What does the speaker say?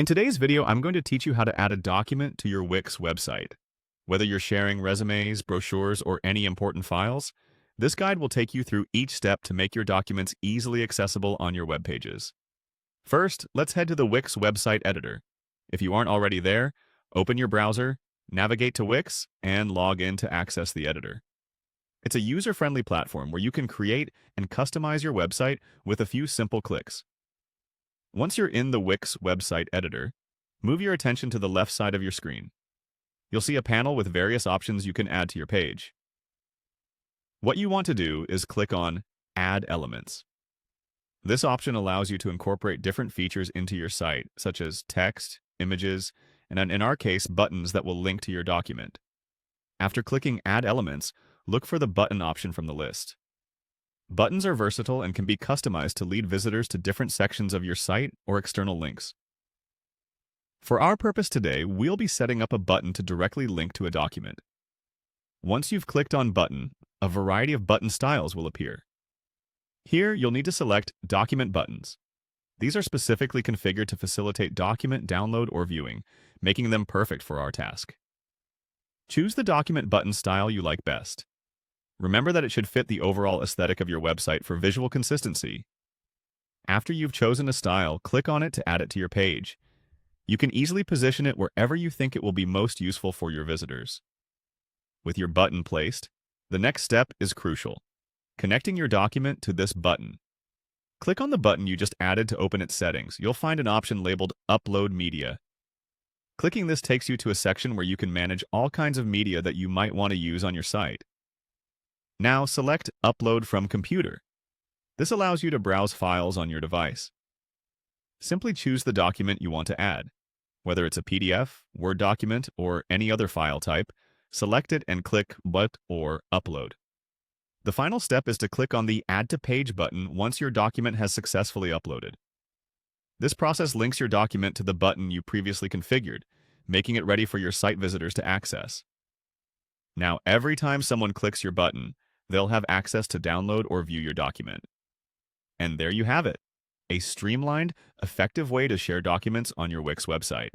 In today's video, I'm going to teach you how to add a document to your Wix website. Whether you're sharing resumes, brochures, or any important files, this guide will take you through each step to make your documents easily accessible on your web pages. First, let's head to the Wix website editor. If you aren't already there, open your browser, navigate to Wix, and log in to access the editor. It's a user-friendly platform where you can create and customize your website with a few simple clicks. Once you're in the Wix website editor, move your attention to the left side of your screen. You'll see a panel with various options you can add to your page. What you want to do is click on Add Elements. This option allows you to incorporate different features into your site, such as text, images, and in our case, buttons that will link to your document. After clicking Add Elements, look for the button option from the list. Buttons are versatile and can be customized to lead visitors to different sections of your site or external links. For our purpose today, we'll be setting up a button to directly link to a document. Once you've clicked on Button, a variety of button styles will appear. Here, you'll need to select Document Buttons. These are specifically configured to facilitate document download or viewing, making them perfect for our task. Choose the document button style you like best. Remember that it should fit the overall aesthetic of your website for visual consistency. After you've chosen a style, click on it to add it to your page. You can easily position it wherever you think it will be most useful for your visitors. With your button placed, the next step is crucial: connecting your document to this button. Click on the button you just added to open its settings. You'll find an option labeled Upload Media. Clicking this takes you to a section where you can manage all kinds of media that you might want to use on your site. Now select Upload from Computer. This allows you to browse files on your device. Simply choose the document you want to add. Whether it's a PDF, Word document, or any other file type, select it and click But or Upload. The final step is to click on the Add to Page button once your document has successfully uploaded. This process links your document to the button you previously configured, making it ready for your site visitors to access. Now, every time someone clicks your button, they'll have access to download or view your document. And there you have it, a streamlined, effective way to share documents on your Wix website.